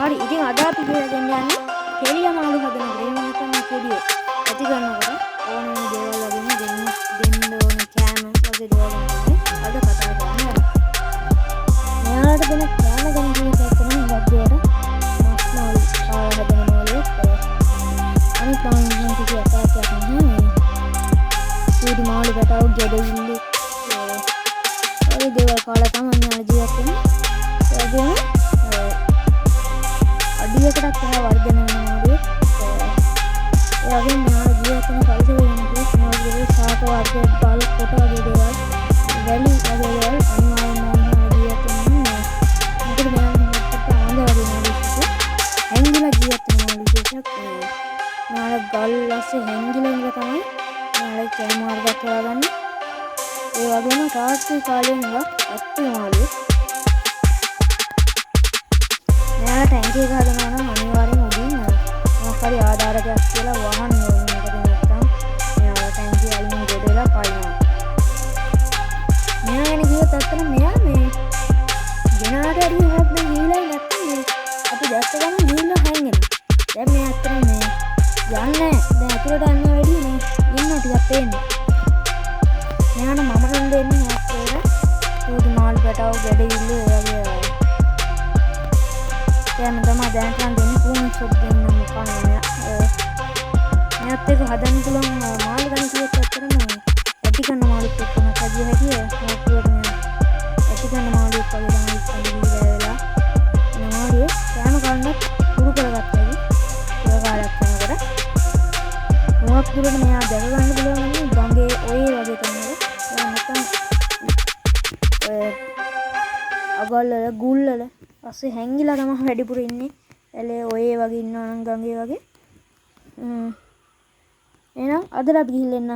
හරි ඉතින් අද අපි කියලා දෙන්න යන්නේ කෙලිය මාළු හදනකොට. එහෙම නැත්නම් මේ කෙලිය ඇති කරනකොට ඕන වෙන දේවල් වගේම දෙන්න ඕන කෑම වගේ දේවල් තමයි අද කතා කරන්නේ. මෙයාලට දෙන කෑම ගැන කියනකොට තමයි ගද්දේට මස් මාළු හදන මාළු අනිත් මාළු කිසි අපායක් නැහැ. සූදු මාළු පැටව ගෙඩිල්ලු ඔය දේවල් කාලා තමයි මෙයාලා ජීවත් වෙන්නේ. ඒ වගේම අඩියකටත් එහා වර්ධනය වෙනවා. ඒ වගේම මෙයාලා ජීවත් වෙන පරිසරය වෙනකොට මොනවද ශාක වර්ග බාල කොට වගේ දේවල් වැලි වගේ දේවල් අනිවාර්යයෙන්ම ජීවත් වෙනවා. මොකද මෙයාලා ආන්ද වගේ නෙවෙයි. හැංගිලා ජීවත් වෙනවා විශේෂයක්. මෙයාලා ගල් ලස්සේ හැංගිලා ඉඳලා තමයි මෙයාලා කැම මාර්ගයක් හොයාගන්නේ. ඒ වගේම තාත්ති කාලේ ඉඳලා ඇත්තේ මාළුවේ. මෙයාලා ටැංකිය එක හදනවා නම් අනිවාර්යෙන් උඩින් මොකක් හරි ආධාරකයක් කියලා වහන්න ඕනේ. මොකද නැත්තම් මෙයාලා ටැංකිය අයින් ගොඩ වෙලා පයින්නවා. මෙයා ගැන කිව්වොත් ඇත්තටම මෙයා මේ ගෙනාට හරි හොත් නම් ගිහිලා නැත්තම් මේ අපි දැක්ක ගමන් ගිහිල්ලා හැංගෙනවා. දැන් මේ ඇත්තටම මේ යන්නේ දැන් අතුරට යන්න වැඩි මේ ඉන්න ටිකක් පේන්නේ. මෙයාට මම රන් දෙන්නේ නැත්තේ සූදු මාළු පැටව ගැඩිල්ල ඒ වගේ කෑම තමයි දැන් රන් දෙන්නේ. කුණු සොප් දෙන්න මොකක්ද මෙයාත් එක හදන්න පුළුවන් මාළු ගන්න කිව්වොත් ඇත්තටම ඇටි කරන මාළුත් එක්කම කදිය හැකියි. මොකද ඇටි කරන මාළුත් වගේ තමයි ඉස්සෙල්ලා වෙලා මාළුවේ කෑම කන්නත් පුරු කරගත්තා. ඒ කාලයක් යනකොට මොකක් දුරට මෙයා දැක ගන්න පුළුවන් නම් ගඟේ ඔය වගේ තමයි. නැත්නම් අගල් වල ගුල් වල පස්සේ හැංගිලා තමයි වැඩිපුර ඉන්නේ. එලේ ඔය වගේ ඉන්නවා නම් ගඟේ වගේ. එහෙනම් අදට අපි ගිහින් එන්න